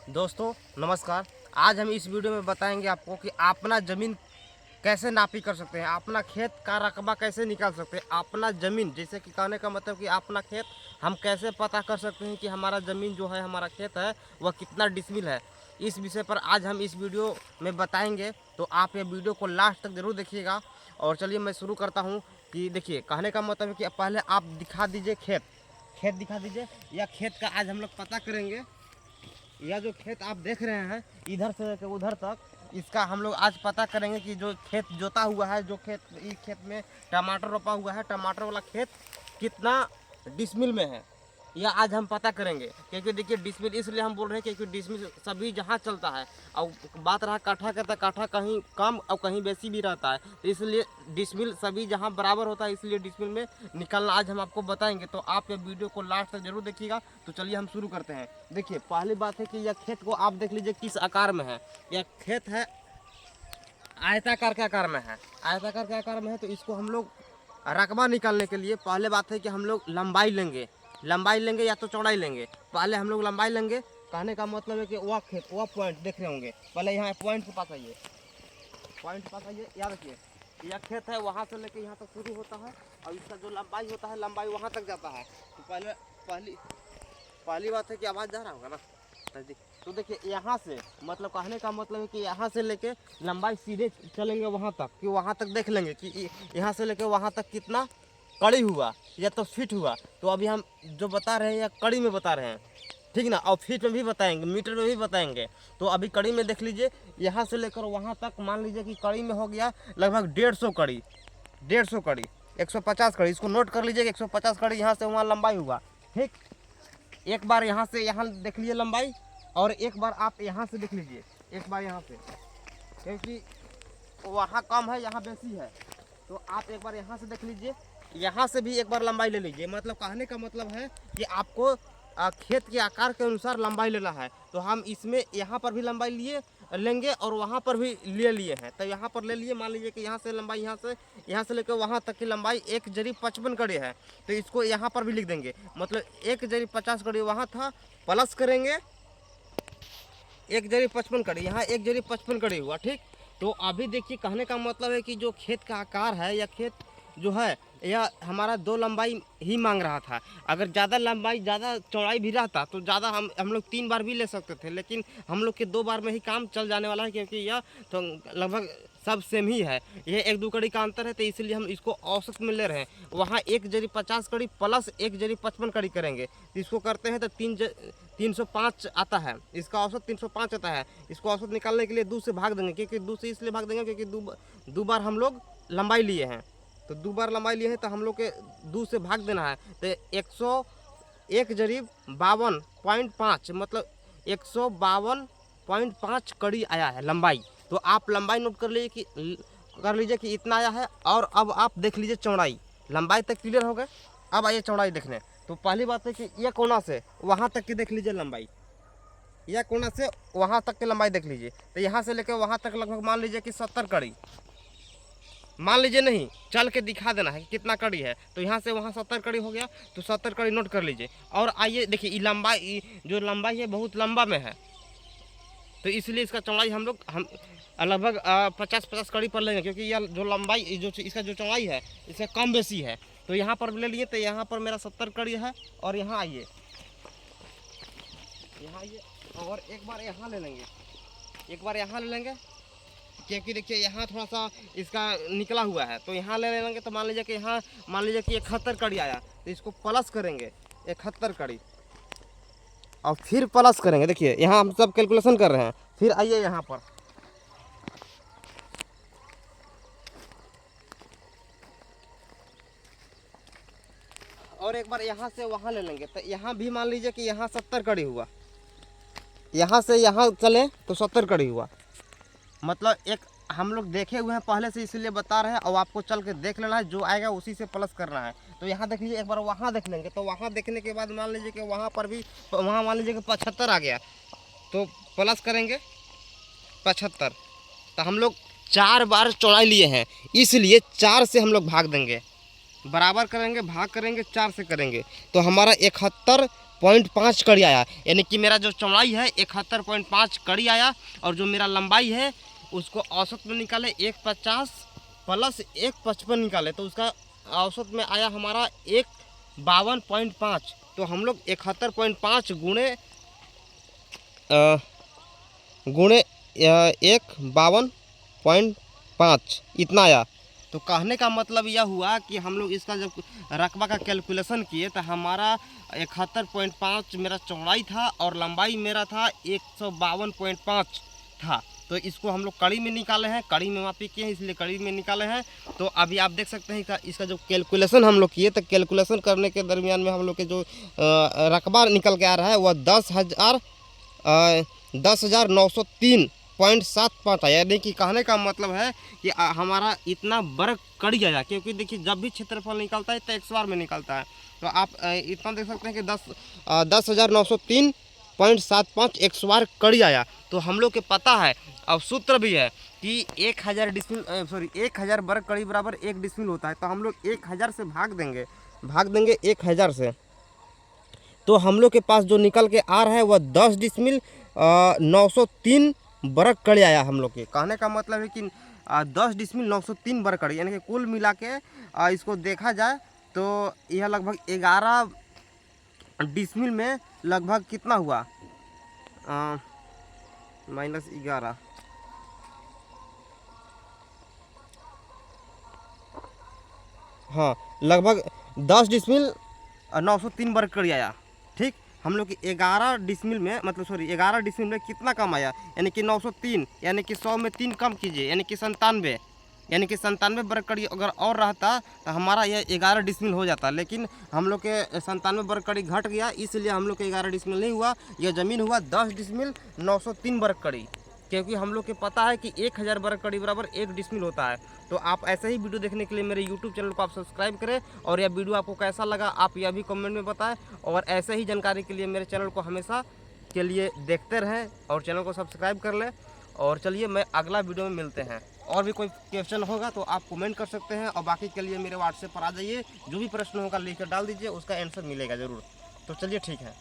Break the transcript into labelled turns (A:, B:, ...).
A: दोस्तों नमस्कार। आज हम इस वीडियो में बताएंगे आपको कि अपना ज़मीन कैसे नापी कर सकते हैं, अपना खेत का रकबा कैसे निकाल सकते हैं, अपना ज़मीन जैसे कि कहने का मतलब कि अपना खेत हम कैसे पता कर सकते हैं कि हमारा ज़मीन जो है, हमारा खेत है वह कितना डिसमिल है। इस विषय पर आज हम इस वीडियो में बताएंगे, तो आप ये वीडियो को लास्ट तक ज़रूर देखिएगा। और चलिए मैं शुरू करता हूँ कि देखिए, कहने का मतलब है कि पहले आप दिखा दीजिए खेत दिखा दीजिए। या खेत का आज हम लोग पता करेंगे। यह जो खेत आप देख रहे हैं इधर से लेकर उधर तक, इसका हम लोग आज पता करेंगे कि जो खेत जोता हुआ है, जो खेत इस खेत में टमाटर रोपा हुआ है, टमाटर वाला खेत कितना डिसमिल में है, यह आज हम पता करेंगे। क्योंकि देखिए डिसमिल इसलिए हम बोल रहे हैं क्योंकि डिसमिल सभी जहाँ चलता है। और बात रहा काठा का, तो काठा कहीं कम और कहीं बेसी भी रहता है, तो इसलिए डिसमिल सभी जहाँ बराबर होता है, इसलिए डिसमिल में निकालना आज हम आपको बताएंगे। तो आप ये वीडियो को लास्ट तक जरूर देखिएगा। तो चलिए हम शुरू करते हैं। देखिए पहली बात है कि यह खेत को आप देख लीजिए किस आकार में है। यह खेत है आयताकार के आकार में है, आयताकार के आकार में है। तो इसको हम लोग रकबा निकालने के लिए पहले बात है कि हम लोग लंबाई लेंगे या तो चौड़ाई लेंगे। पहले हम लोग लंबाई लेंगे। कहने का मतलब है कि वह खेत, वह पॉइंट देख रहे होंगे, पहले यहाँ पॉइंट के पास आइए, पॉइंट के पास आइए। याद रखिए यह खेत है, वहाँ से लेके यहाँ तक शुरू होता है और इसका जो लंबाई होता है, लंबाई वहाँ तक जाता है। तो पहली बात है कि आवाज़ जा रहा होगा ना। तो देखिए यहाँ से मतलब कहने का मतलब है कि यहाँ से लेके लंबाई सीधे चलेंगे वहाँ तक, कि वहाँ तक देख लेंगे कि यहाँ से लेके वहाँ तक कितना कड़ी हुआ या तो फीट हुआ। तो अभी हम जो बता रहे हैं या कड़ी में बता रहे हैं, ठीक ना, और फीट में भी बताएंगे, मीटर में भी बताएंगे। तो अभी कड़ी में देख लीजिए, यहाँ से लेकर वहाँ तक मान लीजिए कि कड़ी में हो गया लगभग 150 कड़ी, 150 कड़ी, 150 कड़ी। इसको नोट कर लीजिए, 150 कड़ी यहाँ से वहाँ लंबाई हुआ। ठीक, एक बार यहाँ से यहाँ देख लीजिए लंबाई, और एक बार आप यहाँ से देख लीजिए, एक बार यहाँ से, क्योंकि वहाँ कम है यहाँ बेसी है। तो आप एक बार यहाँ से देख लीजिए, यहाँ से भी एक बार लंबाई ले लीजिए। मतलब कहने का मतलब है कि आपको खेत के आकार के अनुसार लंबाई लेना है। तो हम इसमें यहाँ पर भी लंबाई लेंगे और वहाँ पर भी ले लिए हैं। तो यहाँ पर ले लिए, मान लीजिए कि यहाँ से लंबाई, यहाँ से लेकर वहाँ तक की लंबाई 1/55 कड़ी है। तो इसको यहाँ पर भी लिख देंगे। मतलब 1/50 कड़ी वहाँ था, प्लस करेंगे 1/55 कड़ी, यहाँ 1/55 कड़ी हुआ। ठीक, तो अभी देखिए कहने का मतलब है कि जो खेत का आकार है या खेत जो है, यह हमारा 2 लंबाई ही मांग रहा था। अगर ज़्यादा लंबाई ज़्यादा चौड़ाई भी रहता तो ज़्यादा हम लोग 3 बार भी ले सकते थे, लेकिन हम लोग के 2 बार में ही काम चल जाने वाला है। क्योंकि यह तो लगभग सब सेम ही है, यह 1-2 कड़ी का अंतर है। तो इसलिए हम इसको औसत में ले रहे हैं। वहाँ 1/50 कड़ी प्लस 1/55 कड़ी करेंगे, तो इसको करते हैं तो 305 आता है। इसका औसत 305 आता है। इसको औसत निकालने के लिए 2 से भाग देंगे, क्योंकि 2 से इसलिए भाग देंगे क्योंकि दो बार हम लोग लंबाई लिए हैं। तो 2 बार लंबाई लिए हैं, तो हम लोग के 2 से भाग देना है। तो 101/52.5 मतलब 152.5 कड़ी आया है लंबाई। तो आप लंबाई नोट कर लीजिए कि इतना आया है। और अब आप देख लीजिए चौड़ाई, लंबाई तक क्लियर हो गए। अब आइए चौड़ाई देखने। तो पहली बात है कि यह कोना से वहाँ तक की देख लीजिए लंबाई, यह कोना से वहाँ तक की लंबाई देख लीजिए। तो यहाँ से लेकर वहाँ तक लगभग मान लीजिए कि 70 कड़ी, मान लीजिए, नहीं चल के दिखा देना है कि कितना कड़ी है। तो यहाँ से वहाँ 70 कड़ी हो गया, तो 70 कड़ी नोट कर लीजिए। और आइए देखिए ये लंबाई, जो लंबाई है बहुत लंबा में है, तो इसलिए इसका चौड़ाई हम लगभग 50 कड़ी पर लेंगे। क्योंकि यह जो लंबाई, जो इसका जो चौड़ाई है इससे कम बेसी है। तो यहाँ पर ले लिए, तो यहाँ पर मेरा 70 कड़ी है। और यहाँ आइए, और एक बार यहाँ ले लेंगे, क्योंकि देखिए यहाँ थोड़ा सा इसका निकला हुआ है। तो यहाँ ले लेंगे। तो मान लीजिए कि यहाँ 71 कड़ी आया, तो इसको प्लस करेंगे 71 कड़ी, और फिर प्लस करेंगे। देखिए यहाँ हम सब कैलकुलेशन कर रहे हैं। फिर आइए यहाँ पर, और एक बार यहाँ से वहाँ ले लेंगे। तो यहाँ भी मान लीजिए कि यहाँ 70 कड़ी हुआ, यहाँ से यहाँ चले तो 70 कड़ी हुआ। मतलब एक हम लोग देखे हुए हैं पहले से, इसलिए बता रहे हैं। और आपको चल के देख लेना है, जो आएगा उसी से प्लस करना है। तो यहाँ देख लीजिए, एक बार वहाँ देख लेंगे। तो वहाँ देखने के बाद मान लीजिए कि वहाँ पर भी, वहाँ मान लीजिए कि 75 आ गया, तो प्लस करेंगे 75। तो हम लोग 4 बार चौड़ाई लिए हैं, इसलिए 4 से हम लोग भाग देंगे, बराबर करेंगे, भाग करेंगे, 4 से करेंगे। तो हमारा 71 71.5 कड़ी आया, यानी कि मेरा जो चौड़ाई है 71.5 कड़ी आया, और जो मेरा लंबाई है उसको औसत में निकाले 150 प्लस 155 निकाले तो उसका औसत में आया हमारा 152.5। तो हम लोग 71.5 गुणे 152.5 इतना आया। तो कहने का मतलब यह हुआ कि हम लोग इसका जब रकबा का कैलकुलेशन किए तो हमारा 71.5 मेरा चौड़ाई था और लंबाई मेरा था 152.5 था। तो इसको हम लोग कड़ी में निकाले हैं, कड़ी में मापी किए हैं इसलिए कड़ी में निकाले हैं। तो अभी आप देख सकते हैं इसका जो कैलकुलेशन हम लोग किए तो कैलकुलेशन करने के दरमियान में हम लोग के जो रकबा निकल के आ रहा है वह 10,903.75 आया, यानी कि कहने का मतलब है कि हमारा इतना वर्ग कड़ी आया। क्योंकि देखिए जब भी क्षेत्रफल निकलता है तो 100 बार में निकलता है। तो आप इतना देख सकते हैं कि 10,903.75 100 बार कड़ी आया। तो हम लोग के पता है और सूत्र भी है कि 1000 वर्ग कड़ी बराबर 1 डिसमिल होता है। तो हम लोग 1000 से भाग देंगे 1000 से, तो हम लोग के पास जो निकल के आ रहा है वह 10 डिसमिल 903 वर्ग कड़ी आया हम लोग के। कहने का मतलब है कि 10 डिसमिल 903 वर्ग कड़ी, यानी कि कुल मिला के इसको देखा जाए तो यह लगभग 11 डिसमिल में लगभग कितना हुआ -11, हाँ लगभग 10 डिसमिल 903 वर्ग कड़ी आया। ठीक, हम लोग की 11 डिसमिल में 11 डिसमिल में कितना कम आया, यानी कि 903, यानी कि 100 में 3 कम कीजिए यानी कि 97, यानी कि 97 वर्ग कड़ी अगर और रहता तो हमारा यह 11 डिसमिल हो जाता। लेकिन हम लोग के 97 वर्ग कड़ी घट गया, इसलिए हम लोग के 11 डिसमिल नहीं हुआ, यह ज़मीन हुआ 10 डिसमिल 903 वर्ग कड़ी। क्योंकि हम लोग के पता है कि 1000 वर्ग कड़ी बराबर 1 डिसमिल होता है। तो आप ऐसे ही वीडियो देखने के लिए मेरे यूट्यूब चैनल को आप सब्सक्राइब करें, और यह वीडियो आपको कैसा लगा आप यह भी कमेंट में बताएं। और ऐसे ही जानकारी के लिए मेरे चैनल को हमेशा के लिए देखते रहें और चैनल को सब्सक्राइब कर लें। और चलिए मैं अगला वीडियो में मिलते हैं। और भी कोई क्वेश्चन होगा तो आप कमेंट कर सकते हैं, और बाकी के लिए मेरे व्हाट्सएप पर आ जाइए, जो भी प्रश्न होगा लिख कर डाल दीजिए, उसका आंसर मिलेगा ज़रूर। तो चलिए ठीक है।